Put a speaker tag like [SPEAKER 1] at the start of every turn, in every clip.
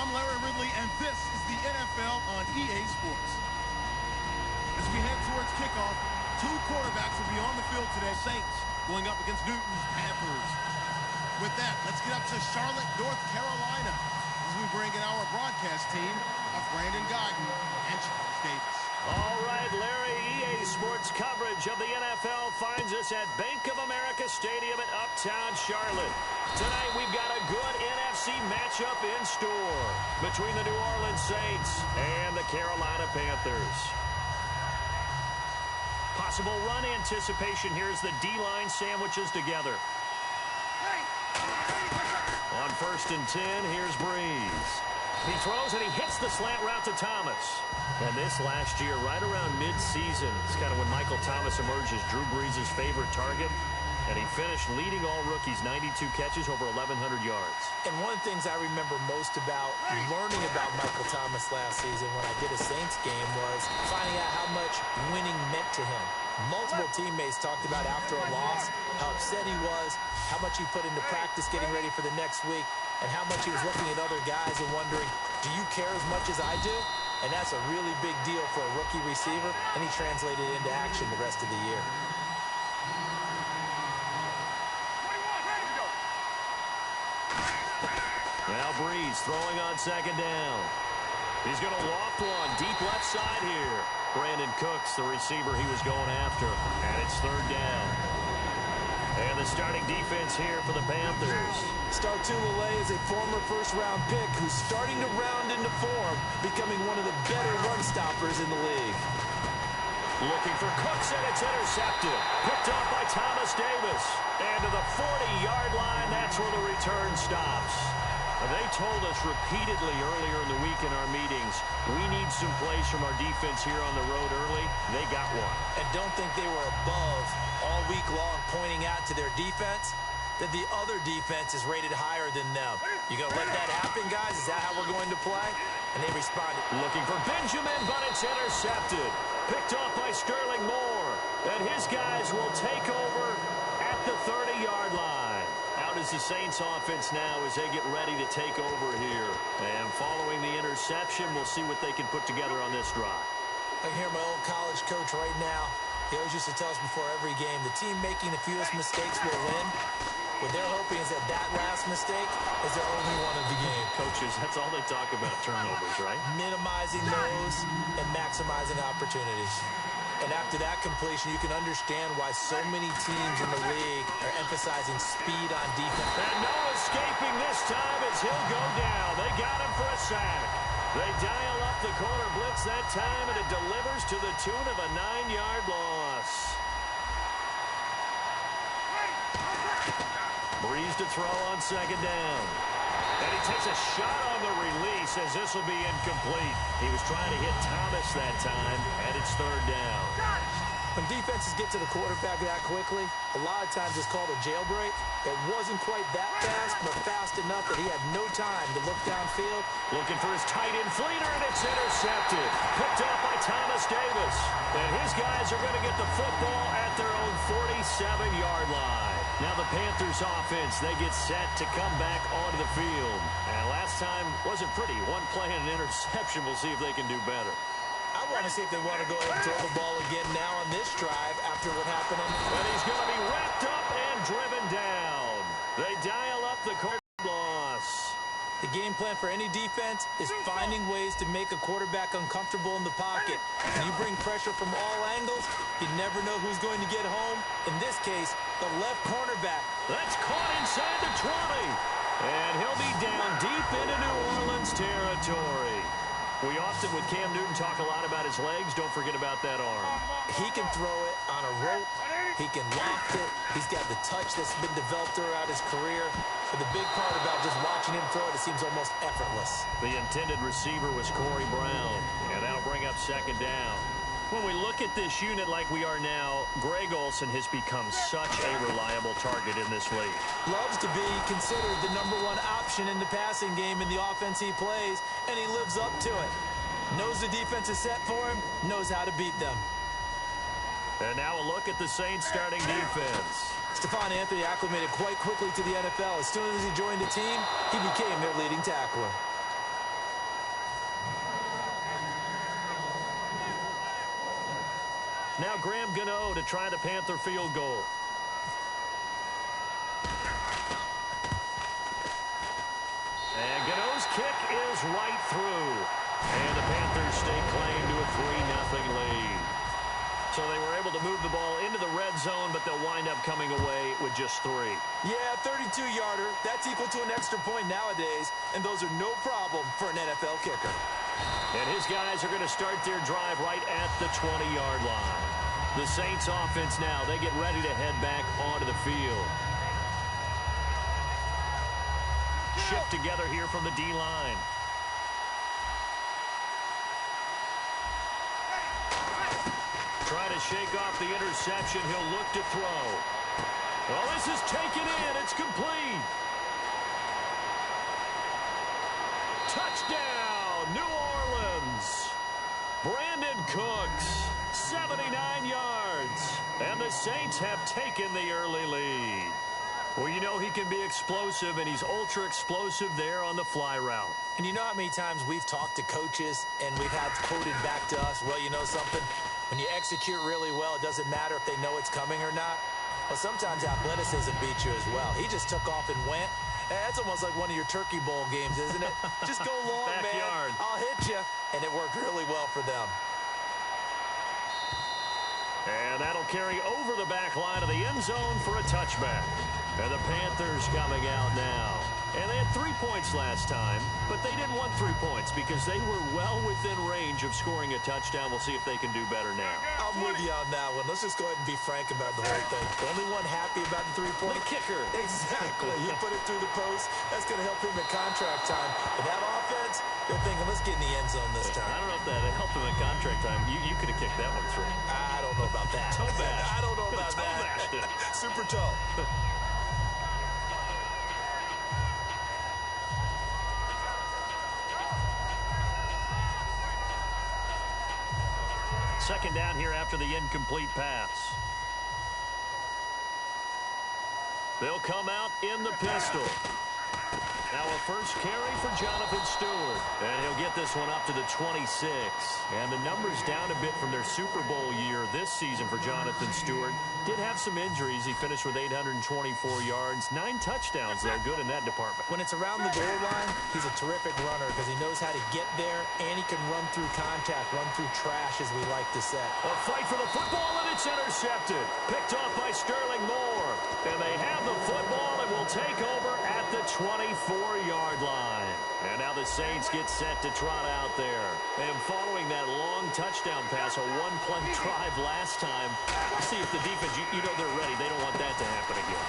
[SPEAKER 1] I'm Larry Ridley, and this is the NFL on EA Sports. As we head towards kickoff, two quarterbacks will be on the field today. Saints going up against Newton's Panthers. With that, let's get up to Charlotte, North Carolina, as we bring in our broadcast team of Brandon Guyton and Charles Davis.
[SPEAKER 2] All right, Larry, EA Sports coverage of the NFL finds us at Bank of America Stadium in Uptown Charlotte. Tonight, we've got a good NFC matchup in store between the New Orleans Saints and the Carolina Panthers. Possible run anticipation here as the D-line sandwiches together. On 1st and 10, here's Breeze. He throws and he hits the slant route to Thomas. And this last year, right around mid-season, it's kind of when Michael Thomas emerged as Drew Brees' favorite target. And he finished leading all rookies, 92 catches, over 1,100 yards.
[SPEAKER 3] And one of the things I remember most about learning about Michael Thomas last season when I did a Saints game was finding out how much winning meant to him. Multiple teammates talked about after a loss, how upset he was, how much he put into practice getting ready for the next week, and how much he was looking at other guys and wondering, do you care as much as I do? And that's a really big deal for a rookie receiver, and he translated it into action the rest of the year.
[SPEAKER 2] Now Breeze throwing on 2nd down. He's going to loft one deep left side here. Brandon Cooks, the receiver he was going after. And it's 3rd down. And the starting defense here for the Panthers.
[SPEAKER 3] Startulele is a former first-round pick who's starting to round into form, becoming one of the better run stoppers in the league.
[SPEAKER 2] Looking for Cooks, and it's intercepted. Picked off by Thomas Davis. And to the 40-yard line, that's where the return stops. They told us repeatedly earlier in the week in our meetings, we need some plays from our defense here on the road early. They got one.
[SPEAKER 3] And don't think they were above all week long pointing out to their defense that the other defense is rated higher than them. You going to let that happen, guys? Is that how we're going to play? And they responded.
[SPEAKER 2] Looking for Benjamin, but it's intercepted. Picked off by Sterling Moore. And his guys will take over at the 30-yard line. Out is the Saints offense now as they get ready to take over here. And following the interception, we'll see what they can put together on this drive.
[SPEAKER 3] I hear my old college coach right now. He always used to tell us before every game, the team making the fewest mistakes will win. What they're hoping is that last mistake is their only one of the game.
[SPEAKER 2] Coaches, that's all they talk about, turnovers, right?
[SPEAKER 3] Minimizing those and maximizing opportunities. And after that completion, you can understand why so many teams in the league are emphasizing speed on defense.
[SPEAKER 2] And no escaping this time as he'll go down. They got him for a sack. They dial up the corner blitz that time, and it delivers to the tune of a 9-yard loss. Breeze to throw on 2nd down. And he takes a shot on the release as this will be incomplete. He was trying to hit Thomas that time, and it's 3rd down.
[SPEAKER 3] When defenses get to the quarterback that quickly, a lot of times it's called a jailbreak. It wasn't quite that fast, but fast enough that he had no time to look downfield.
[SPEAKER 2] Looking for his tight end Fleeter, and it's intercepted. Picked off by Thomas Davis. And his guys are going to get the football at their own 47-yard line. Now the Panthers offense, they get set to come back onto the field. And last time wasn't pretty. One play and an interception. We'll see if they can do better.
[SPEAKER 3] I want to see if they want to go ahead and throw the ball again now on this drive after what happened on the...
[SPEAKER 2] And he's going to be wrapped up and driven down. They dial up the quarterback loss.
[SPEAKER 3] The game plan for any defense is finding ways to make a quarterback uncomfortable in the pocket. When you bring pressure from all angles, you never know who's going to get home. In this case, the left cornerback.
[SPEAKER 2] That's caught inside the 20. And he'll be down deep into New Orleans territory. We often, with Cam Newton, talk a lot about his legs. Don't forget about that arm.
[SPEAKER 3] He can throw it on a rope. He can loft it. He's got the touch that's been developed throughout his career. But the big part about just watching him throw it seems almost effortless.
[SPEAKER 2] The intended receiver was Corey Brown. And that'll bring up 2nd down. When we look at this unit like we are now, Greg Olsen has become such a reliable target in this league.
[SPEAKER 3] Loves to be considered the #1 option in the passing game in the offense he plays, and he lives up to it. Knows the defense is set for him, knows how to beat them.
[SPEAKER 2] And now a look at the Saints starting defense.
[SPEAKER 3] Stephon Anthony acclimated quite quickly to the NFL. As soon as he joined the team, he became their leading tackler.
[SPEAKER 2] Now Graham Gano to try the Panther field goal. And Gano's kick is right through. And the Panthers stake claim to a 3-0 lead. So they were able to move the ball into the red zone, but they'll wind up coming away with just 3.
[SPEAKER 3] Yeah, 32-yarder. That's equal to an extra point nowadays, and those are no problem for an NFL kicker.
[SPEAKER 2] And his guys are going to start their drive right at the 20-yard line. The Saints offense now, they get ready to head back onto the field. Shift together here from the D-line. Trying to shake off the interception. He'll look to throw. Oh, this is taken in. It's complete. Touchdown, New Orleans. Brandon Cooks, 79 yards. And the Saints have taken the early lead. Well, you know he can be explosive, and he's ultra explosive there on the fly route.
[SPEAKER 3] And you know how many times we've talked to coaches and we've had quoted back to us, well, you know something? When you execute really well, it doesn't matter if they know it's coming or not. Well, sometimes athleticism beats you as well. He just took off and went. That's almost like one of your Turkey Bowl games, isn't it? Just go long,
[SPEAKER 2] Backyard.
[SPEAKER 3] man. I'll hit you. And it worked really well for them.
[SPEAKER 2] And that'll carry over the back line of the end zone for a touchback. And the Panthers coming out now. And they had 3 points last time, but they didn't want 3 points because they were well within range of scoring a touchdown. We'll see if they can do better now.
[SPEAKER 3] I'm with you on that one. Let's just go ahead and be frank about the whole thing. The only one happy about the 3-point?
[SPEAKER 2] The kicker.
[SPEAKER 3] Exactly. He put it through the post. That's going to help him at contract time. But that offense, they're thinking, let's get in the end zone this time.
[SPEAKER 2] I don't know if that helped him at contract time. You could have kicked that one through.
[SPEAKER 3] I don't know about that.
[SPEAKER 2] Toe bash.
[SPEAKER 3] I don't know about
[SPEAKER 2] toe
[SPEAKER 3] that.
[SPEAKER 2] bashed it.
[SPEAKER 3] Super toe.
[SPEAKER 2] Second down here after the incomplete pass. They'll come out in the pistol. Now a first carry for Jonathan Stewart. And he'll get this one up to the 26. And the numbers down a bit from their Super Bowl year this season for Jonathan Stewart. Did have some injuries. He finished with 824 yards. 9 touchdowns, though. Good in that department.
[SPEAKER 3] When it's around the goal line, he's a terrific runner because he knows how to get there, and he can run through contact, run through trash, as we like to say.
[SPEAKER 2] A fight for the football, and it's intercepted. Picked off by Sterling Moore. And they have the football and will take over at the 24-yard line. And now the Saints get set to trot out there. And following that long touchdown pass, a one-play drive last time, see if the defense, you know they're ready. They don't want that to happen again.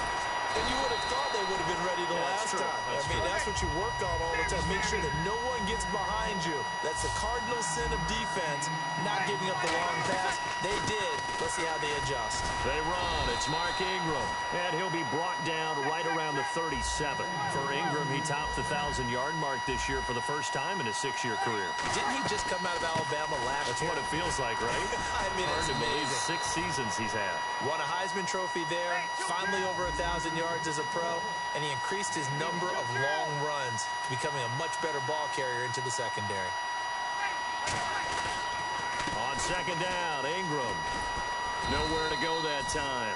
[SPEAKER 3] And you would have thought they would have been ready the last time. That's what you work on all the time. Make sure that no one gets behind you. That's the cardinal sin of defense, not giving up the long pass. They did. Let's see how they adjust.
[SPEAKER 2] They run. It's Mark Ingram. And he'll be brought down right around the 37. For Ingram, he topped the 1,000-yard mark this year for the first time in his 6-year career.
[SPEAKER 3] Didn't he just come out of Alabama last year?
[SPEAKER 2] That's what it feels like, right?
[SPEAKER 3] I mean, it's amazing.
[SPEAKER 2] 6 seasons he's had.
[SPEAKER 3] Won a Heisman Trophy there, finally over 1,000 yards as a pro, and he increased his number of long runs, becoming a much better ball carrier into the secondary.
[SPEAKER 2] On second down, Ingram. Nowhere to go that time.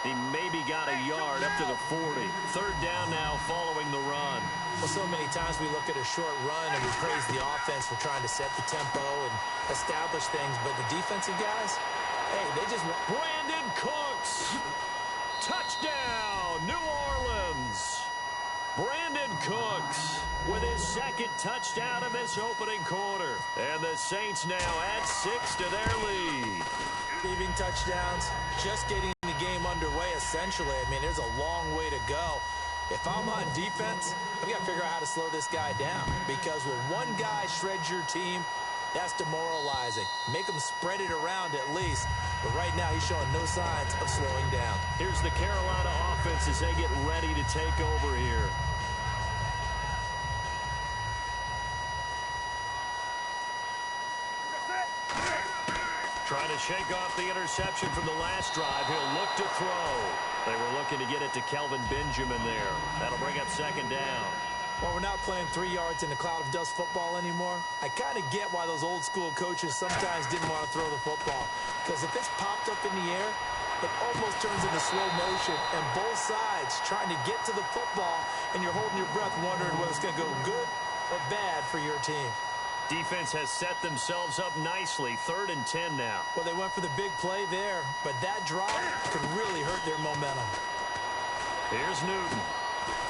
[SPEAKER 2] He maybe got a yard up to the 40. Third down now following the run.
[SPEAKER 3] Well, so many times we look at a short run and we praise the offense for trying to set the tempo and establish things, but the defensive guys, hey, they just...
[SPEAKER 2] Brandon Cooks. Touchdown, New Orleans. Brandon Cooks with his second touchdown in this opening quarter. And the Saints now add 6 to their lead.
[SPEAKER 3] Receiving touchdowns, just getting the game underway, essentially. I mean, there's a long way to go. If I'm on defense, I've got to figure out how to slow this guy down. Because when one guy shreds your team, that's demoralizing. Make him spread it around at least. But right now, he's showing no signs of slowing down.
[SPEAKER 2] Here's the Carolina offense as they get ready to take over here. Trying to shake off the interception from the last drive. He'll look to throw. They were looking to get it to Kelvin Benjamin there. That'll bring up second down.
[SPEAKER 3] While we're not playing 3 yards in a cloud of dust football anymore, I kind of get why those old school coaches sometimes didn't want to throw the football. Because if it's popped up in the air, it almost turns into slow motion, and both sides trying to get to the football, and you're holding your breath wondering whether it's going to go good or bad for your team.
[SPEAKER 2] Defense has set themselves up nicely. 3rd and 10 now.
[SPEAKER 3] Well, they went for the big play there, but that drop could really hurt their momentum.
[SPEAKER 2] Here's Newton.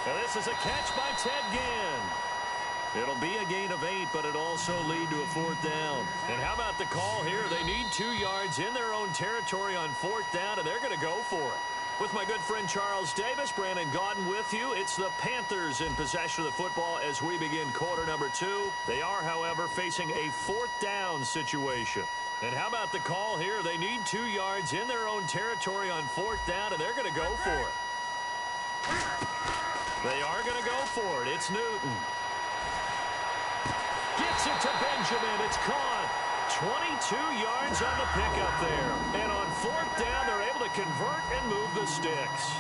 [SPEAKER 2] Now this is a catch by Ted Ginn. It'll be a gain of 8, but it'll also lead to a 4th down. And how about the call here? They need 2 yards in their own territory on 4th down, and they're going to go for it. With my good friend Charles Davis, Brandon Gaudin with you. It's the Panthers in possession of the football as we begin quarter number 2. They are, however, facing a 4th down situation. And how about the call here? They need 2 yards in their own territory on 4th down, and they're going to go for it. They are going to go for it. It's Newton. Gets it to Benjamin. It's caught. 22 yards on the pickup there. And on 4th down, they're able to convert and move the sticks.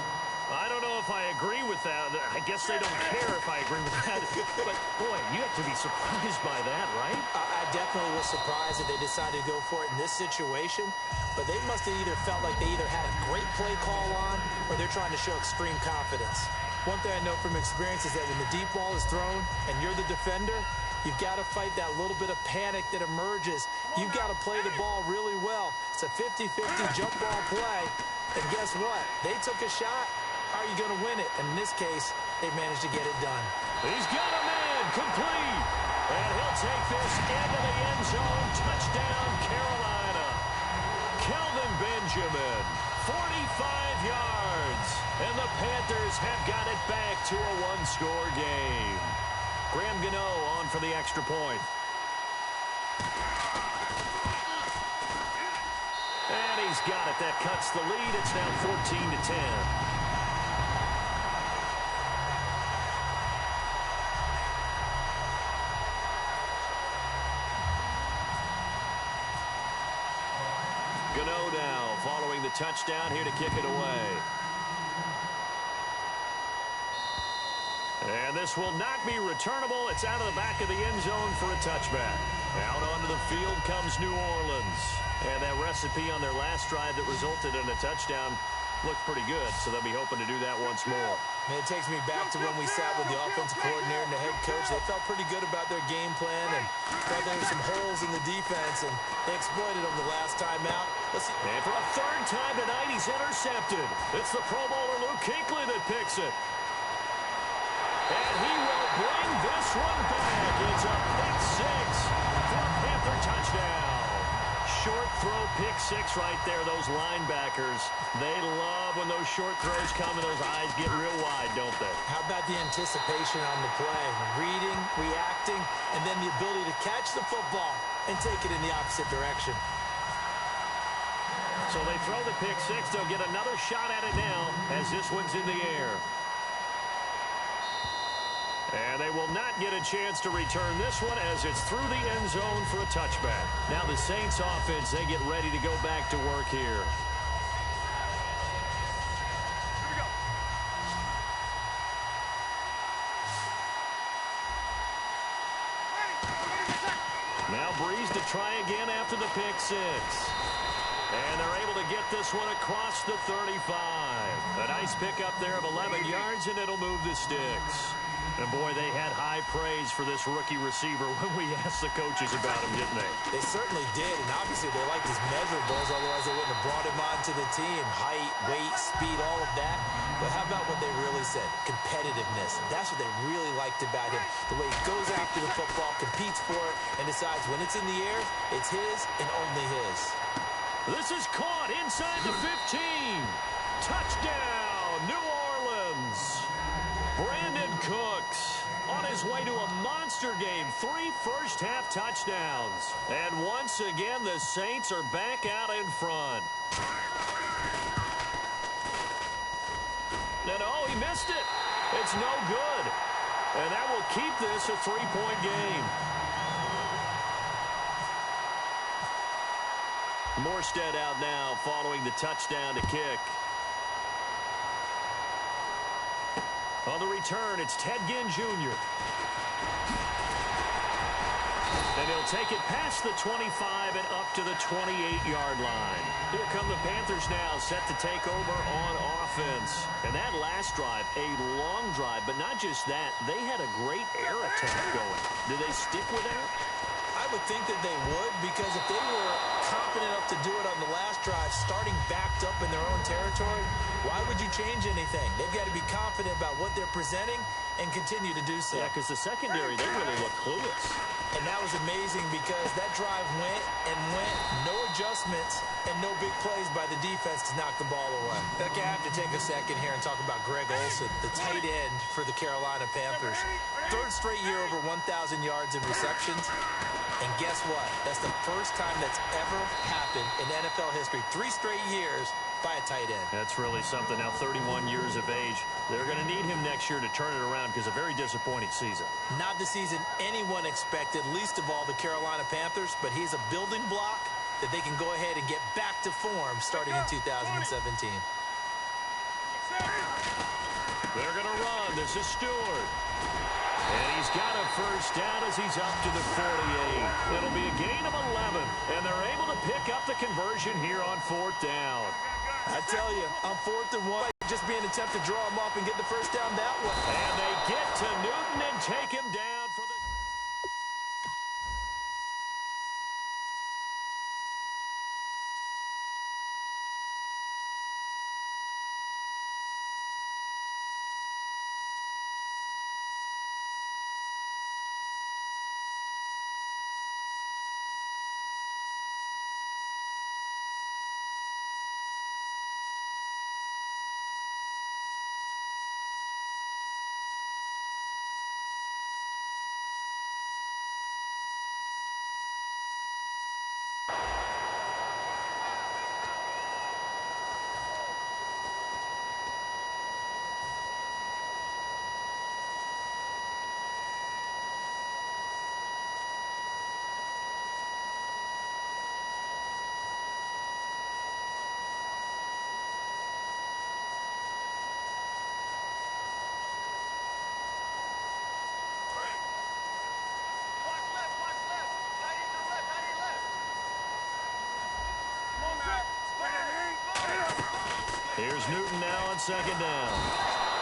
[SPEAKER 2] I don't know if I agree with that. I guess they don't care if I agree with that. But, boy, you have to be surprised by that, right?
[SPEAKER 3] I definitely was surprised that they decided to go for it in this situation. But they must have either felt like they either had a great play call on or they're trying to show extreme confidence. One thing I know from experience is that when the deep ball is thrown and you're the defender, you've got to fight that little bit of panic that emerges. You've got to play the ball really well. It's a 50-50 jump ball play. And guess what? They took a shot. How are you going to win it? And in this case, they managed to get it done.
[SPEAKER 2] He's got a man complete. And he'll take this into the end zone. Touchdown, Carolina. Kelvin Benjamin, 45 yards. And the Panthers have got it back to a one-score game. Graham Gano on for the extra point. And he's got it. That cuts the lead. It's now 14-10. Gano now following the touchdown here to kick it away. And this will not be returnable. It's out of the back of the end zone for a touchback. Out onto the field comes New Orleans. And that recipe on their last drive that resulted in a touchdown looked pretty good, so they'll be hoping to do that once more.
[SPEAKER 3] Man, it takes me back to when we sat with the offensive coordinator and the head coach. They felt pretty good about their game plan and thought there were some holes in the defense, and they exploited them the last time out. Let's see.
[SPEAKER 2] And for a 3rd time tonight, he's intercepted. It's the Pro Bowler Luke Kuechly that picks it. And he will bring this one back. It's a pick 6 for a Panther touchdown. Short throw pick 6 right there. Those linebackers, they love when those short throws come and those eyes get real wide, don't they?
[SPEAKER 3] How about the anticipation on the play? Reading, reacting, and then the ability to catch the football and take it in the opposite direction.
[SPEAKER 2] So they throw the pick 6. They'll get another shot at it now as this one's in the air. And they will not get a chance to return this one as it's through the end zone for a touchback. Now the Saints offense, they get ready to go back to work here. Now Breeze to try again after the pick 6. And they're able to get this one across the 35. A nice pickup there of 11 yards, and it'll move the sticks. And, boy, they had high praise for this rookie receiver when we asked the coaches about him, didn't they?
[SPEAKER 3] They certainly did, and obviously they liked his measurables, otherwise they wouldn't have brought him onto the team. Height, weight, speed, all of that. But how about what they really said? Competitiveness. That's what they really liked about him. The way he goes after the football, competes for it, and decides when it's in the air, it's his and only his.
[SPEAKER 2] This is caught inside the 15. Touchdown, New Orleans. Brandon Cooks on his way to a monster game. 3 first-half touchdowns. And once again, the Saints are back out in front. And oh, he missed it. It's no good. And that will keep this a 3-point game. Morstead out now following the touchdown to kick. On the return, it's Ted Ginn Jr. And he'll take it past the 25 and up to the 28-yard line. Here come the Panthers now, set to take over on offense. And that last drive, a long drive, but not just that. They had a great air attack going. Do they stick with that?
[SPEAKER 3] I would think that they would, because if they were confident enough to do it on the last drive, starting backed up in their own territory, why would you change anything? They've got to be confident about what they're presenting and continue to do so.
[SPEAKER 2] Yeah, because the secondary, they really look clueless.
[SPEAKER 3] And that was amazing because that drive went and went, no adjustments, and no big plays by the defense to knock the ball away. Okay, I have to take a second here and talk about Greg Olsen, the tight end for the Carolina Panthers. Third straight year over 1,000 yards in receptions. And guess what? That's the first time that's ever happened in NFL history. 3 straight years by a tight end.
[SPEAKER 2] That's really something. Now 31 years of age. They're going to need him next year to turn it around because a very disappointing season.
[SPEAKER 3] Not the season anyone expected, least of all the Carolina Panthers, but he's a building block that they can go ahead and get back to form starting in 2017.
[SPEAKER 2] They're going to run. This is Stewart. And he's got a first down as he's up to the 48. It'll be a gain of 11, and they're able to pick up the conversion here on 4th down.
[SPEAKER 3] I tell you, on 4th and 1, just be an attempt to draw him off and get the first down that way.
[SPEAKER 2] And they get to Newton and take him down for the... Here's Newton now on 2nd down.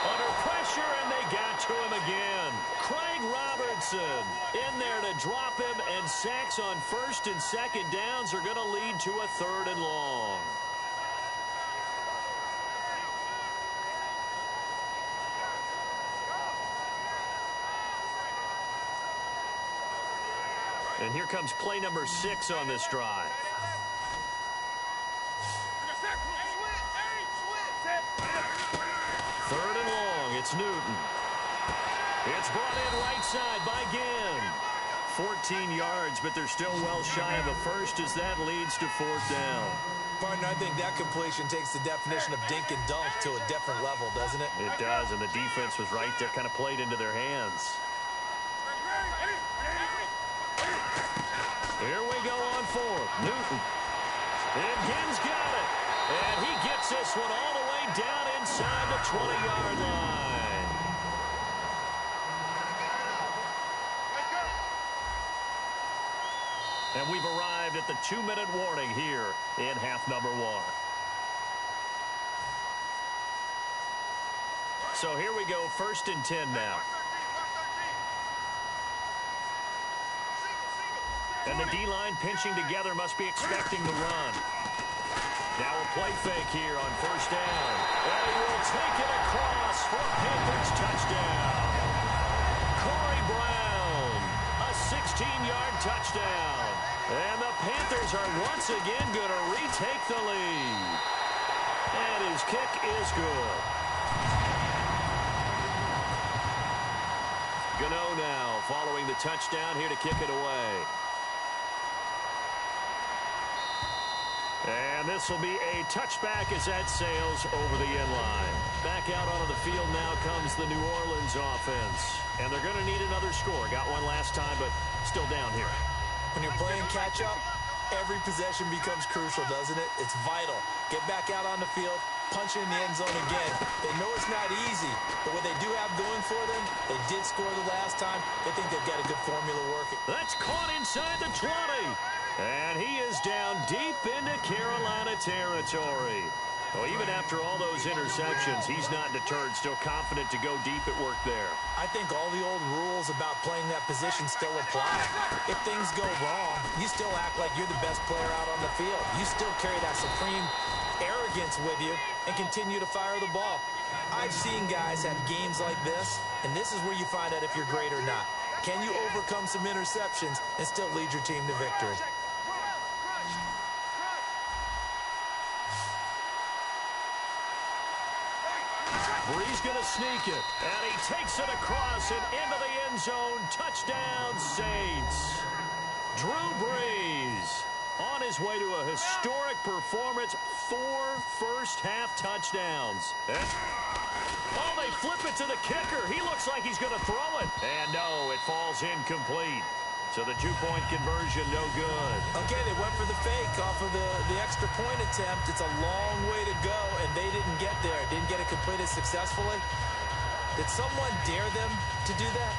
[SPEAKER 2] Under pressure, and they got to him again. Craig Robertson in there to drop him, and sacks on 1st and 2nd downs are going to lead to a 3rd and long. And here comes play number 6 on this drive. Third and long, it's Newton. It's brought in right side by Ginn. 14 yards, but they're still well shy of a first as that leads to 4th down.
[SPEAKER 3] Partner, I think that completion takes the definition of dink and dunk to a different level, doesn't it?
[SPEAKER 2] It does, and the defense was right there, kind of played into their hands. Here we go on 4th. Newton. And Ginn's got it. And he gets this one all the way down inside the 20-yard line. And we've arrived at the 2-minute warning here in half number 1. So here we go, 1st and 10 now. And the D-line pinching together, must be expecting the run. Now a play fake here on 1st down. And he will take it across for a Panthers touchdown. Corey Brown, a 16-yard touchdown. And the Panthers are once again going to retake the lead. And his kick is good. Gano now following the touchdown here to kick it away. And this will be a touchback as that sails over the end line. Back out onto the field now comes the New Orleans offense. And they're going to need another score. Got one last time, but still down here.
[SPEAKER 3] When you're playing catch-up, every possession becomes crucial, doesn't it? It's vital. Get back out on the field, punching in the end zone again. They know it's not easy, but what they do have going for them, they did score the last time. They think they've got a good formula working.
[SPEAKER 2] That's caught inside the 20. And he is down deep into Carolina territory. Well, even after all those interceptions, he's not deterred, still confident to go deep at work there.
[SPEAKER 3] I think all the old rules about playing that position still apply. If things go wrong, you still act like you're the best player out on the field. You still carry that supreme arrogance with you and continue to fire the ball. I've seen guys have games like this, and this is where you find out if you're great or not. Can you overcome some interceptions and still lead your team to victory?
[SPEAKER 2] Brees going to sneak it, and he takes it across and into the end zone. Touchdown, Saints. Drew Brees on his way to a historic performance, 4 first-half touchdowns. Oh, they flip it to the kicker. He looks like he's going to throw it. And no, it falls incomplete. So the 2-point conversion, no good.
[SPEAKER 3] Okay, they went for the fake off of the extra point attempt. It's a long way to go, and they didn't get there. Didn't get it completed successfully. Did someone dare them to do that?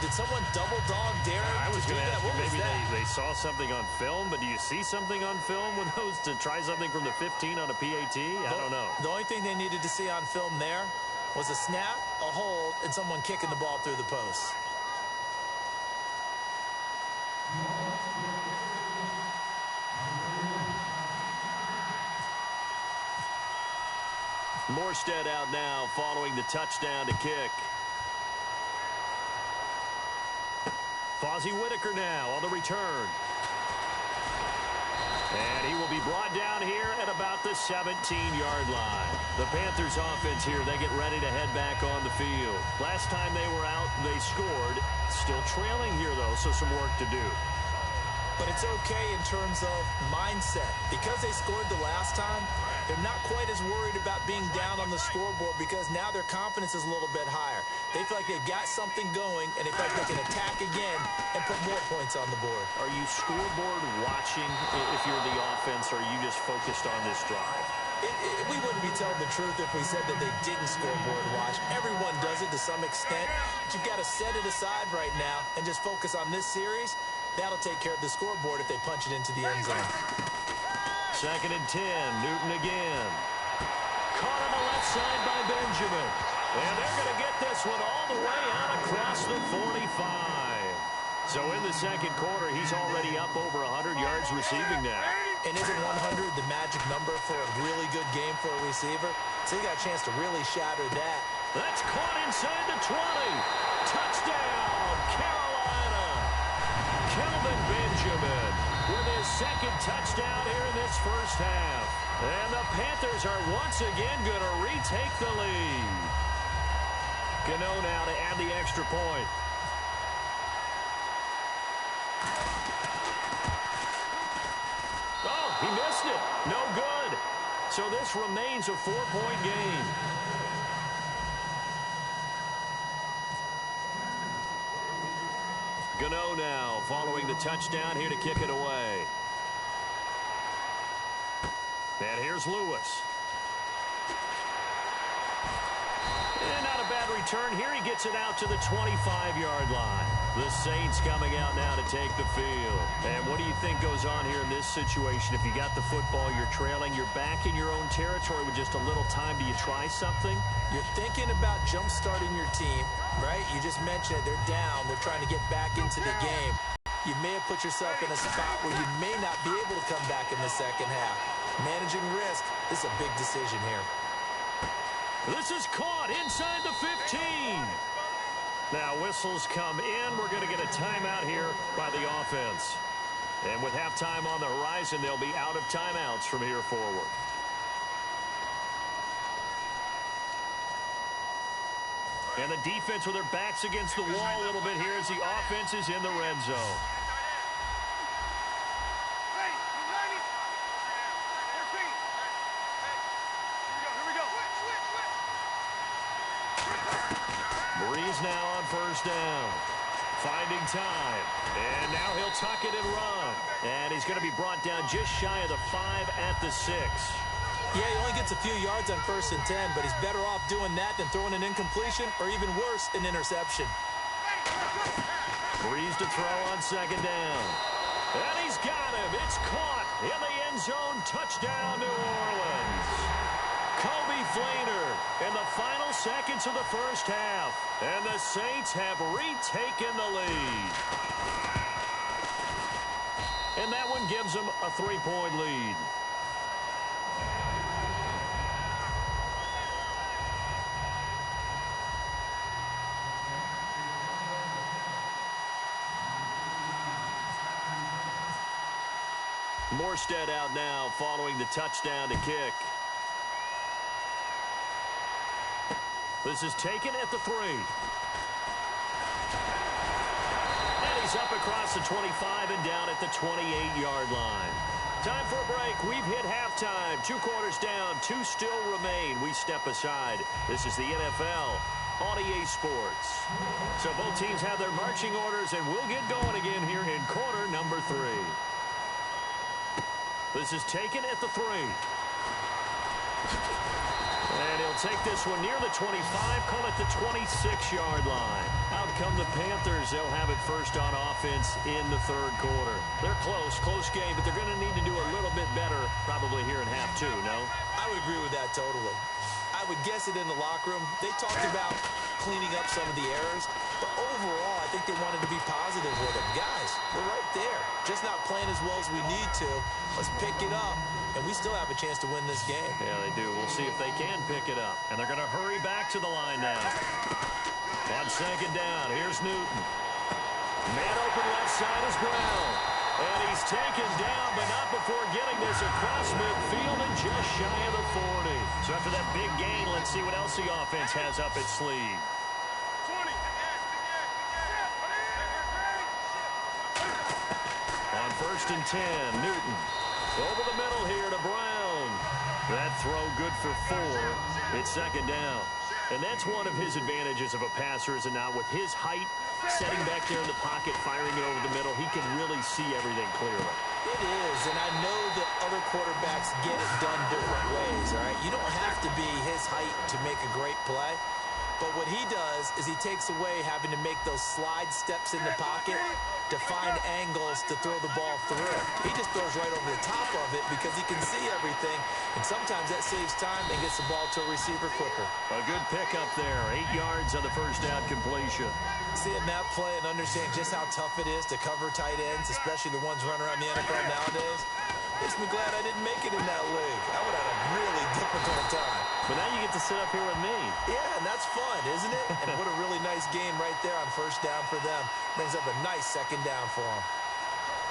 [SPEAKER 3] Did someone double dog dare them
[SPEAKER 2] I was
[SPEAKER 3] to do
[SPEAKER 2] going to
[SPEAKER 3] that?
[SPEAKER 2] ask you, maybe they saw something on film, but do you see something on film with those to try something from the 15 on a PAT? I don't know.
[SPEAKER 3] The only thing they needed to see on film there was a snap, a hold, and someone kicking the ball through the post.
[SPEAKER 2] Morstead out now following the touchdown to kick. Fozzie Whitaker now on the return. And he will be brought down here at about the 17-yard line. The Panthers offense here, they get ready to head back on the field. Last time they were out, they scored. Still trailing here, though, so some work to do.
[SPEAKER 3] But it's okay in terms of mindset. Because they scored the last time, they're not quite as worried about being down on the scoreboard because now their confidence is a little bit higher. They feel like they've got something going, and they feel like they can attack again and put more points on the board.
[SPEAKER 2] Are you scoreboard watching if you're the offense, or are you just focused on this drive?
[SPEAKER 3] We wouldn't be telling the truth if we said that they didn't scoreboard watch. Everyone does it to some extent. But you've got to set it aside right now and just focus on this series. That'll take care of the scoreboard if they punch it into the end zone.
[SPEAKER 2] 2nd and 10. Newton again. Caught on the left side by Benjamin. And they're going to get this one all the way out across the 45. So in the second quarter, he's already up over 100 yards receiving now.
[SPEAKER 3] And isn't 100 the magic number for a really good game for a receiver? So he got a chance to really shatter that.
[SPEAKER 2] That's caught inside the 20. Touchdown, Carolina. Kelvin Benjamin with his second touchdown here in this first half. And the Panthers are once again going to retake the lead. Gano now to add the extra point. Oh, he missed it. No good. So this remains a 4-point game. Gano now following the touchdown here to kick it away. And here's Lewis. And not a bad return here. He gets it out to the 25-yard line. The Saints coming out now to take the field. And what do you think goes on here in this situation? If you got the football, you're trailing, you're back in your own territory with just a little time. Do you try something?
[SPEAKER 3] You're thinking about jump-starting your team, right? You just mentioned it. They're down. They're trying to get back into the game. You may have put yourself in a spot where you may not be able to come back in the second half. Managing risk, this is a big decision here.
[SPEAKER 2] This is caught inside the 15. Now whistles come in. We're going to get a timeout here by the offense. And with halftime on the horizon, they'll be out of timeouts from here forward. And the defense with their backs against the wall a little bit here as the offense is in the red zone. Brees now on first down. Finding time. And now he'll tuck it and run. And he's going to be brought down just shy of the 5 at the 6.
[SPEAKER 3] Yeah, he only gets a few yards on 1st and 10, but he's better off doing that than throwing an incompletion or even worse, an interception.
[SPEAKER 2] Breeze to throw on 2nd down. And he's got him. It's caught in the end zone. Touchdown, New Orleans. Kobe Fleener in the final seconds of the first half. And the Saints have retaken the lead. And that one gives them a 3-point lead. Morstead out now following the touchdown to kick. This is taken at the 3. And he's up across the 25 and down at the 28-yard line. Time for a break. We've hit halftime. 2 quarters down. 2 still remain. We step aside. This is the NFL on EA Sports. So both teams have their marching orders, and we'll get going again here in quarter number 3. This is taken at the 3. And he'll take this one near the 25, call it the 26-yard line. Out come the Panthers. They'll have it first on offense in the 3rd quarter. They're close game, but they're going to need to do a little bit better probably here in half 2, no?
[SPEAKER 3] I would agree with that totally. I would guess it in the locker room. They talked about cleaning up some of the errors, but overall, I think they wanted to be positive with it. Guys, we're right there. Just not playing as well as we need to. Let's pick it up, and we still have a chance to win this game.
[SPEAKER 2] Yeah, they do. We'll see if they can pick it up. And they're going to hurry back to the line now. On 2nd down, here's Newton. Man open left side is Brown. And he's taken down, but not before getting this across midfield and just shy of the 40. So after that big gain, let's see what else the offense has up its sleeve. On 1st and 10, Newton. Over the middle here to Brown. That throw good for 4. It's 2nd down. And that's one of his advantages of a passer, is it not? With his height, setting back there in the pocket, firing it over the middle, he can really see everything clearly.
[SPEAKER 3] It is, and I know that other quarterbacks get it done different ways, all right? You don't have to be his height to make a great play. But what he does is he takes away having to make those slide steps in the pocket to find angles to throw the ball through. He just throws right over the top of it because he can see everything, and sometimes that saves time and gets the ball to a receiver quicker.
[SPEAKER 2] A good pickup there, 8 yards on the 1st down completion.
[SPEAKER 3] Seeing that play and understanding just how tough it is to cover tight ends, especially the ones running around the NFL nowadays, makes me glad I didn't make it in that league. I would have had a really difficult time.
[SPEAKER 2] But now you get to sit up here with me.
[SPEAKER 3] Yeah, and that's fun, isn't it? And what a really nice game right there on 1st down for them. Brings up a nice 2nd down for them.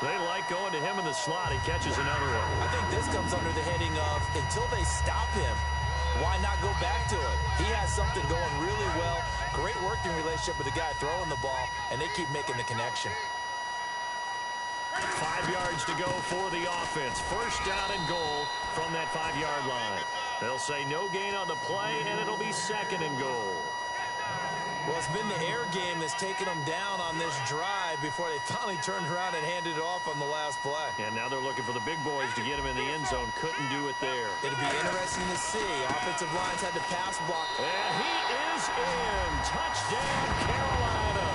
[SPEAKER 2] They like going to him in the slot. He catches another one.
[SPEAKER 3] I think this comes under the heading of, until they stop him, why not go back to it? He has something going really well. Great working relationship with the guy throwing the ball, and they keep making the connection.
[SPEAKER 2] 5 yards to go for the offense. 1st down and goal from that 5-yard line. They'll say no gain on the play, and it'll be 2nd and goal.
[SPEAKER 3] Well, it's been the air game that's taken them down on this drive before they finally turned around and handed it off on the last play.
[SPEAKER 2] And now they're looking for the big boys to get him in the end zone. Couldn't do it there.
[SPEAKER 3] It'll be interesting to see. Offensive lines had to pass block.
[SPEAKER 2] And he is in. Touchdown, Carolina.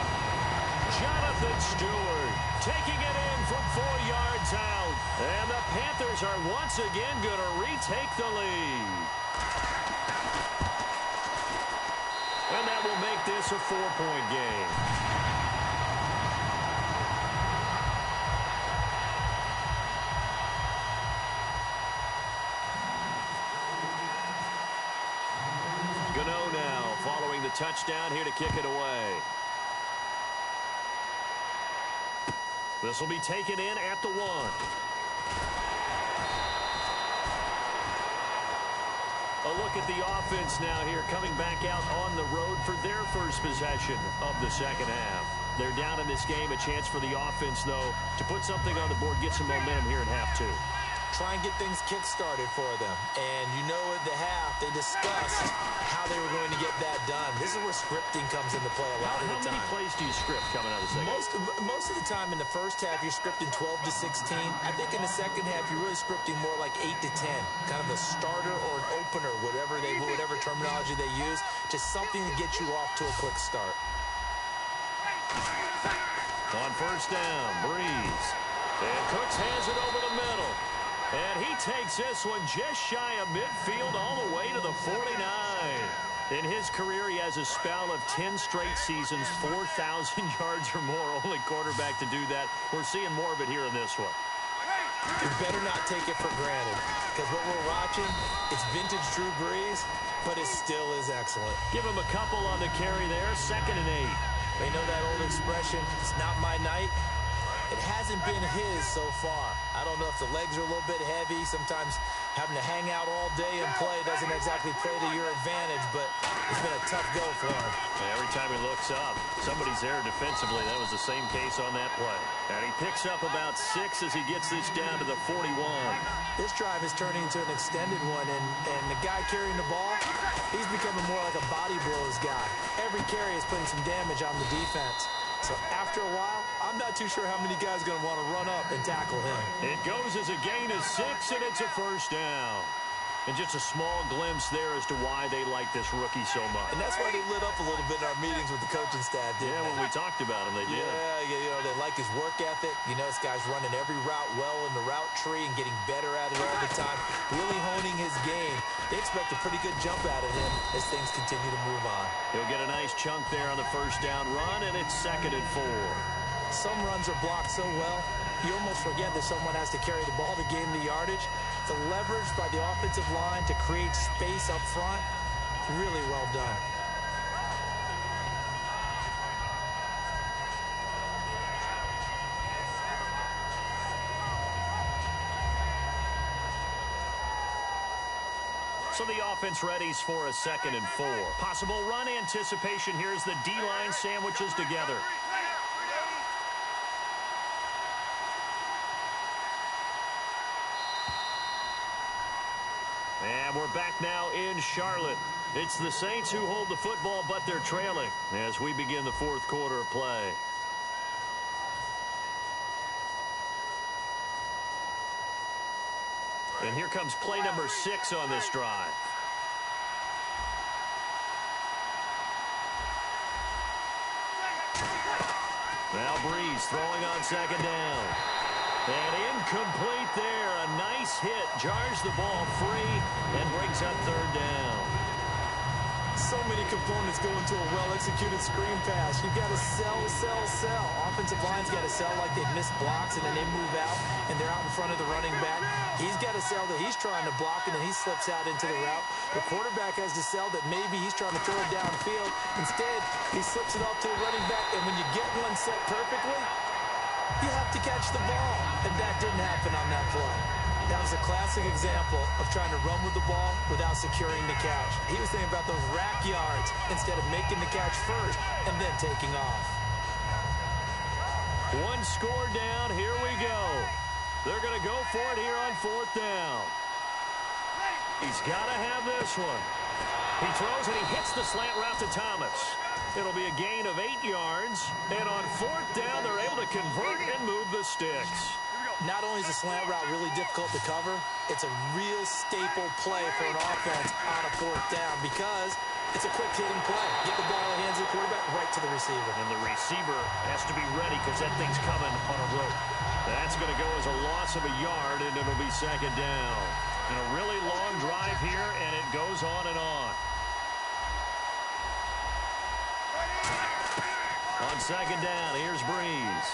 [SPEAKER 2] Jonathan Stewart taking it in from 4 yards out. And the Panthers are once again going to retake the lead. And that will make this a 4-point game. Gano now following the touchdown here to kick it away. This will be taken in at the 1. A look at the offense now here, coming back out on the road for their first possession of the 2nd half. They're down in this game. A chance for the offense, though, to put something on the board, get some momentum here in half 2.
[SPEAKER 3] try and get things kick-started for them. And you know at the half, they discussed how they were going to get that done. This is where scripting comes into play a lot of the time.
[SPEAKER 2] How many plays do you script coming out of the second?
[SPEAKER 3] Most of the time in the first half, you're scripting 12 to 16. I think in the second half, you're really scripting more like 8 to 10. Kind of a starter or an opener, whatever terminology they use. Just something to get you off to a quick start.
[SPEAKER 2] On first down, Breeze. And Cooks hands it over the middle. And he takes this one just shy of midfield all the way to the 49. In his career, he has a spell of 10 straight seasons, 4,000 yards or more. Only quarterback to do that. We're seeing more of it here in this one.
[SPEAKER 3] You better not take it for granted, because what we're watching, it's vintage Drew Brees, but it still is excellent.
[SPEAKER 2] Give him a couple on the carry there, 2nd and 8.
[SPEAKER 3] They know that old expression, it's not my night. It hasn't been his so far. I don't know if the legs are a little bit heavy. Sometimes having to hang out all day and play doesn't exactly play to your advantage, but it's been a tough go for him.
[SPEAKER 2] And every time he looks up, somebody's there defensively. That was the same case on that play. And he picks up about 6 as he gets this down to the 41.
[SPEAKER 3] This drive is turning into an extended one, and the guy carrying the ball, he's becoming more like a body blows guy. Every carry is putting some damage on the defense. So after a while, I'm not too sure how many guys are going to want to run up and tackle him.
[SPEAKER 2] It goes as a gain of 6, and it's a first down. And just a small glimpse there as to why they like this rookie so much.
[SPEAKER 3] And that's why they lit up a little bit in our meetings with the coaching staff, didn't they?
[SPEAKER 2] Yeah, when we talked about him, they did.
[SPEAKER 3] Yeah, you know, they like his work ethic. You know, this guy's running every route well in the route tree and getting better at it all the time, really honing his game. They expect a pretty good jump out of him as things continue to move on.
[SPEAKER 2] He'll get a nice chunk there on the first down run, and it's 2nd and 4.
[SPEAKER 3] Some runs are blocked so well, you almost forget that someone has to carry the ball to gain the yardage. The leverage by the offensive line to create space up front, really well done.
[SPEAKER 2] So the offense readies for a 2nd and 4. Possible run anticipation here as the D-line sandwiches together. And we're back now in Charlotte. It's the Saints who hold the football, but they're trailing as we begin the 4th quarter of play. And here comes play number 6 on this drive. Now Breeze throwing on 2nd down. And incomplete there. A nice hit. Jars the ball free and brings up 3rd down.
[SPEAKER 3] So many components go into a well-executed screen pass. You've got to sell. Offensive line's got to sell like they've missed blocks, and then they move out, and they're out in front of the running back. He's got to sell that he's trying to block, and then he slips out into the route. The quarterback has to sell that maybe he's trying to throw it downfield. Instead, he slips it off to the running back, and when you get one set perfectly, you have to catch the ball, and that didn't happen on that play. That was a classic example of trying to run with the ball without securing the catch. He was thinking about those rack yards instead of making the catch first and then taking off.
[SPEAKER 2] 1 score down. Here we go. They're going to go for it here on 4th down. He's got to have this one. He throws and he hits the slant route to Thomas. It'll be a gain of 8 yards. And on 4th down, they're able to convert and move the sticks.
[SPEAKER 3] Not only is the slant route really difficult to cover, it's a real staple play for an offense on a 4th down because it's a quick-hitting play. Get the ball in the hands of the quarterback right to the receiver.
[SPEAKER 2] And the receiver has to be ready because that thing's coming on a rope. That's going to go as a loss of a yard, and it'll be 2nd down. And a really long drive here, and it goes on and on. On 2nd down, here's Breeze.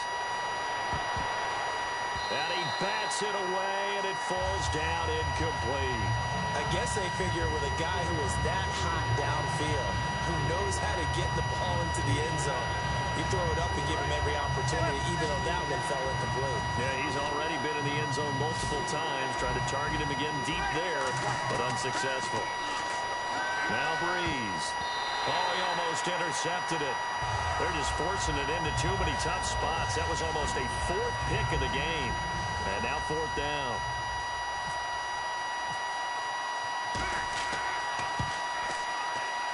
[SPEAKER 2] And he bats it away, and it falls down incomplete.
[SPEAKER 3] I guess they figure with a guy who is that hot downfield, who knows how to get the ball into the end zone, you throw it up and give him every opportunity, even though that one fell incomplete.
[SPEAKER 2] Yeah, he's already been in the end zone multiple times, trying to target him again deep there, but unsuccessful. Now Breeze. Oh, he almost intercepted it. They're just forcing it into too many tough spots. That was almost a 4th pick of the game. And now 4th down.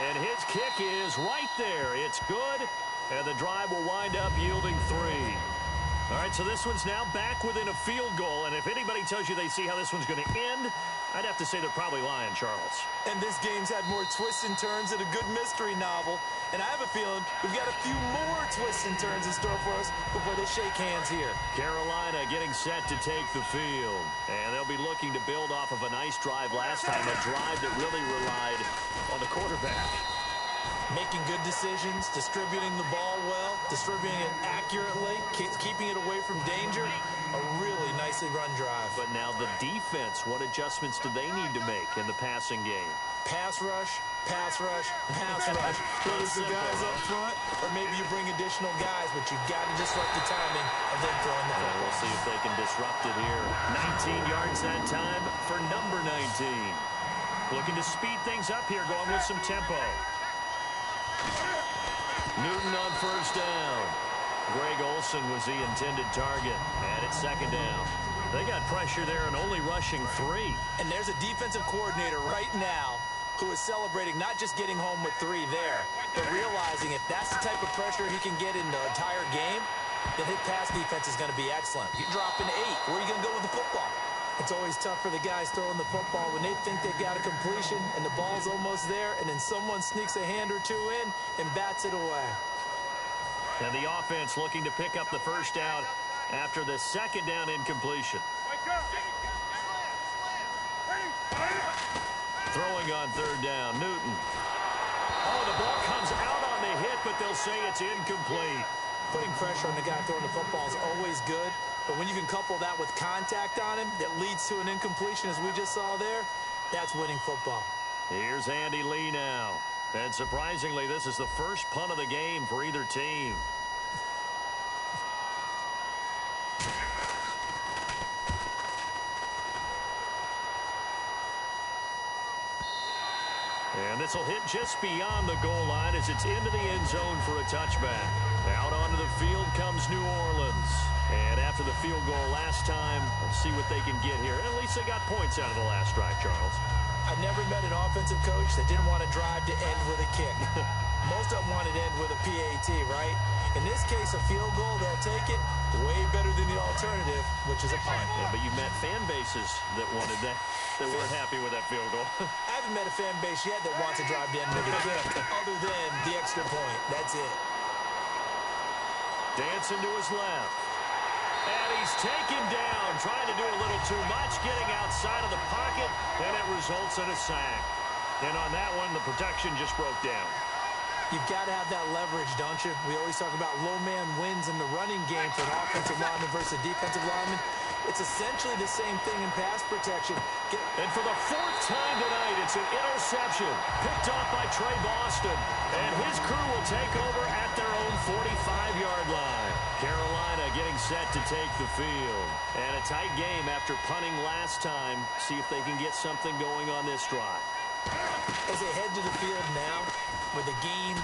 [SPEAKER 2] And his kick is right there. It's good, and the drive will wind up yielding 3. All right, so this one's now back within a field goal, and if anybody tells you they see how this one's going to end, I'd have to say they're probably lying, Charles.
[SPEAKER 3] And this game's had more twists and turns than a good mystery novel, and I have a feeling we've got a few more twists and turns in store for us before they shake hands here.
[SPEAKER 2] Carolina getting set to take the field, and they'll be looking to build off of a nice drive last time, a drive that really relied on the quarterback.
[SPEAKER 3] Making good decisions, distributing the ball well, distributing it accurately, keeping it away from danger. A really nicely run drive.
[SPEAKER 2] But now the defense, what adjustments do they need to make in the passing game?
[SPEAKER 3] Pass rush, pass rush, pass rush. Whether it's the guys up front, or maybe you bring additional guys, but you've got to disrupt the timing of them throwing the football.
[SPEAKER 2] We'll see if they can disrupt it here. 19 yards that time for number 19. Looking to speed things up here, going with some tempo. Newton on first down. Greg Olsen was the intended target, and it's second down. They got pressure there and only rushing 3.
[SPEAKER 3] And there's a defensive coordinator right now who is celebrating not just getting home with 3 there, but realizing if that's the type of pressure he can get in the entire game, then his pass defense is going to be excellent. You're dropping 8. Where are you going to go with the football? It's always tough for the guys throwing the football when they think they've got a completion and the ball's almost there, and then someone sneaks a hand or 2 in and bats it away.
[SPEAKER 2] And the offense looking to pick up the first down after the second down incompletion. Throwing on third down, Newton. Oh, the ball comes out on the hit, but they'll say it's incomplete.
[SPEAKER 3] Putting pressure on the guy throwing the football is always good, but when you can couple that with contact on him that leads to an incompletion, as we just saw there, that's winning football.
[SPEAKER 2] Here's Andy Lee now. And surprisingly, this is the first punt of the game for either team. And this will hit just beyond the goal line as it's into the end zone for a touchback. Out onto the field comes New Orleans. And after the field goal last time, let's see what they can get here. At least they got points out of the last drive, Charles.
[SPEAKER 3] I've never met an offensive coach that didn't want to drive to end with a kick. Most of them wanted to end with a PAT, right? In this case, a field goal, they'll take it. Way better than the alternative, which is a punt.
[SPEAKER 2] Yeah, but you met fan bases that wanted that, that weren't happy with that field goal.
[SPEAKER 3] I haven't met a fan base yet that wants to drive to end with a kick, other than the extra point. That's it.
[SPEAKER 2] Dancing to his left. And he's taken down, trying to do a little too much, getting outside of the pocket, and it results in a sack. And on that one, the protection just broke down.
[SPEAKER 3] You've got to have that leverage, don't you? We always talk about low man wins in the running game for an offensive lineman versus a defensive lineman. It's essentially the same thing in pass protection.
[SPEAKER 2] And for the 4th time tonight, it's an interception picked off by Trey Boston. And his crew will take over at their own 45-yard line. Carolina getting set to take the field. And a tight game after punting last time. See if they can get something going on this drive.
[SPEAKER 3] As they head to the field now, with the game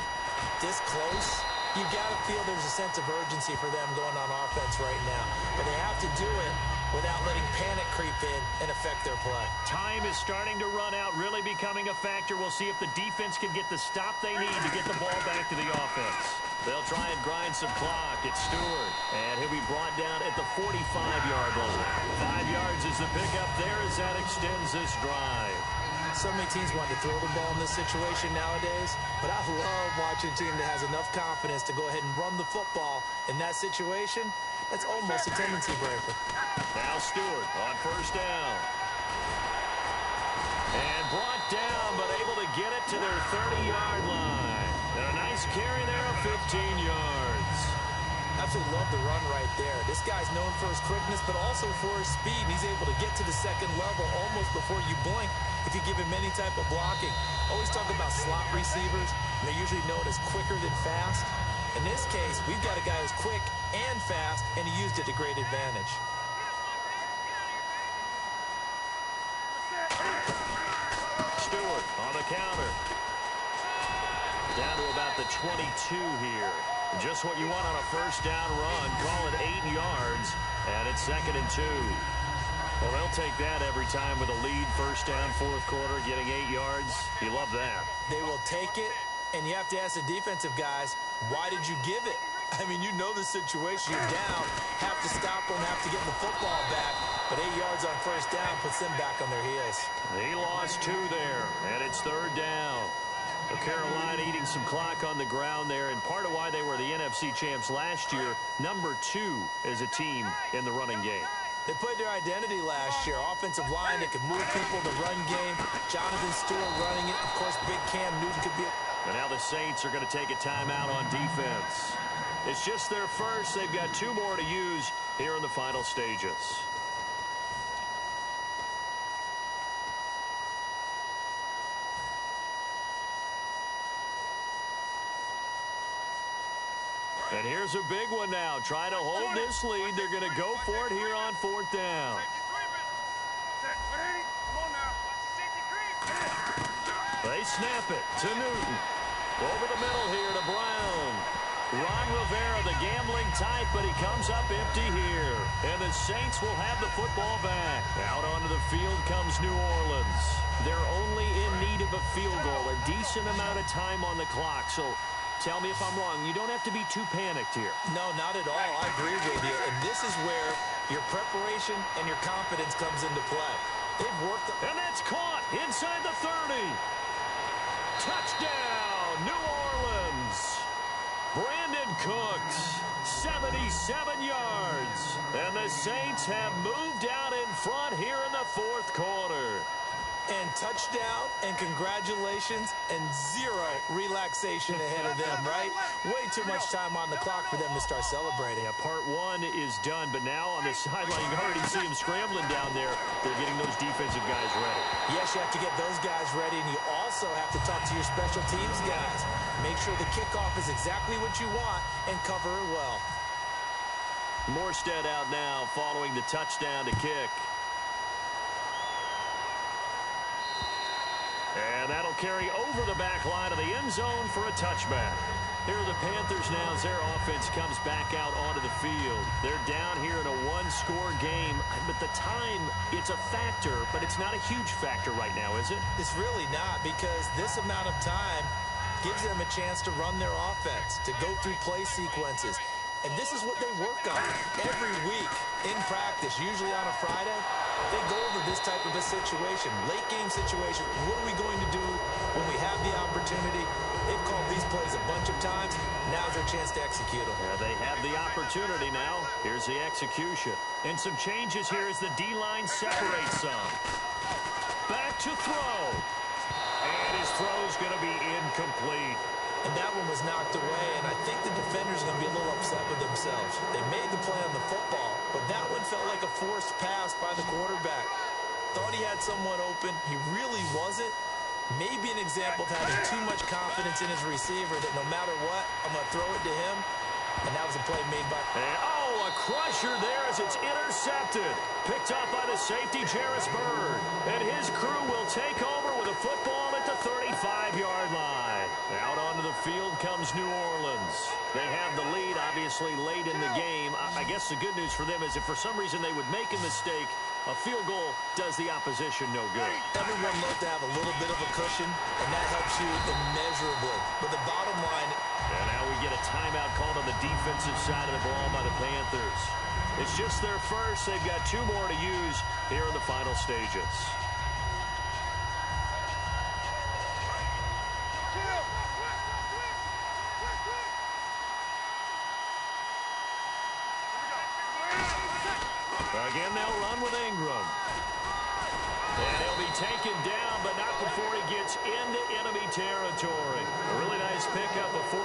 [SPEAKER 3] this close, you've got to feel there's a sense of urgency for them going on offense right now. But they have to do it without letting panic creep in and affect their play.
[SPEAKER 2] Time is starting to run out, really becoming a factor. We'll see if the defense can get the stop they need to get the ball back to the offense. They'll try and grind some clock. It's Stewart, and he'll be brought down at the 45-yard line. 5 yards is the pickup there as that extends this drive.
[SPEAKER 3] So many teams want to throw the ball in this situation nowadays, but I love watching a team that has enough confidence to go ahead and run the football in that situation. That's almost a tendency breaker.
[SPEAKER 2] Now Stewart on first down. And brought down, but able to get it to their 30-yard line. And a nice carry there of 15 yards.
[SPEAKER 3] Absolutely love the run right there. This guy's known for his quickness, but also for his speed. And he's able to get to the second level almost before you blink if you give him any type of blocking. Always talk about slot receivers, and they're usually known as quicker than fast. In this case, we've got a guy who's quick and fast, and he used it to great advantage.
[SPEAKER 2] Stewart on the counter. Down to about the 22 here. Just what you want on a first down run. Call it 8 yards, and it's 2nd and 2. Well, they'll take that every time with a lead, first down, fourth quarter, getting 8 yards. You love that.
[SPEAKER 3] They will take it, and you have to ask the defensive guys, why did you give it? I mean, you know the situation. You're down, have to stop them, have to get the football back. But 8 yards on first down puts them back on their heels.
[SPEAKER 2] He lost 2 there, and it's third down. Carolina eating some clock on the ground there, and part of why they were the NFC champs last year, number 2 as a team in the running game.
[SPEAKER 3] They played their identity last year. Offensive line that could move people, the run game. Jonathan Stewart running it. Of course, big Cam Newton could be.
[SPEAKER 2] And now the Saints are going to take a timeout on defense. It's just their first. They've got 2 more to use here in the final stages. And here's a big one now. Trying to hold this lead. They're going to go for it here on fourth down. They snap it to Newton. Over the middle here to Brown. Ron Rivera, the gambling type, but he comes up empty here. And the Saints will have the football back. Out onto the field comes New Orleans. They're only in need of a field goal, a decent amount of time on the clock. So tell me if I'm wrong. You don't have to be too panicked here.
[SPEAKER 3] No, not at all. I agree with you. And this is where your preparation and your confidence comes into play. They've worked.
[SPEAKER 2] And that's caught inside the 30. Touchdown, New Orleans. Brandon Cooks, 77 yards. And the Saints have moved out in front here in the fourth quarter.
[SPEAKER 3] And touchdown, and congratulations, and 0 relaxation ahead of them, right? Way too much time on the clock for them to start celebrating.
[SPEAKER 2] Yeah, part 1 is done, but now on the sideline, you can already see them scrambling down there. They're getting those defensive guys ready.
[SPEAKER 3] Yes, you have to get those guys ready, and you also have to talk to your special teams guys. Make sure the kickoff is exactly what you want and cover it well.
[SPEAKER 2] Morstead out now following the touchdown to kick. And that'll carry over the back line of the end zone for a touchback. Here are the Panthers now as their offense comes back out onto the field. They're down here in a 1-score game, but the time, it's a factor, but it's not a huge factor right now, is it?
[SPEAKER 3] It's really not, because this amount of time gives them a chance to run their offense, to go through play sequences. And this is what they work on every week in practice, usually on a Friday. They go over this type of a situation, late game situation. What are we going to do when we have the opportunity? They've called these plays a bunch of times. Now's their chance to execute them.
[SPEAKER 2] Yeah, they have the opportunity now. Here's the execution. And some changes here as the D-line separates some. Back to throw. And his throw's going to be incomplete.
[SPEAKER 3] And that one was knocked away, and I think the defenders are going to be a little upset with themselves. They made the play on the football, but that one felt like a forced pass by the quarterback. Thought he had someone open. He really wasn't. Maybe an example of having too much confidence in his receiver that no matter what, I'm going to throw it to him. And that was a play made by...
[SPEAKER 2] And, a crusher there as it's intercepted. Picked up by the safety, Jarris Byrd. And his crew will take over with a football at the 35-yard line. Out onto the field comes New Orleans. They have the lead, obviously, late in the game. I guess the good news for them is if for some reason they would make a mistake, a field goal does the opposition no good.
[SPEAKER 3] Everyone loves to have a little bit of a cushion, and that helps you immeasurably. But the bottom line...
[SPEAKER 2] And now we get a timeout called on the defensive side of the ball by the Panthers. It's just their first. They've got 2 more to use here in the final stages. Again, they'll run with Ingram. And he'll be taken down, but not before he gets into enemy territory. A really nice pickup of 4.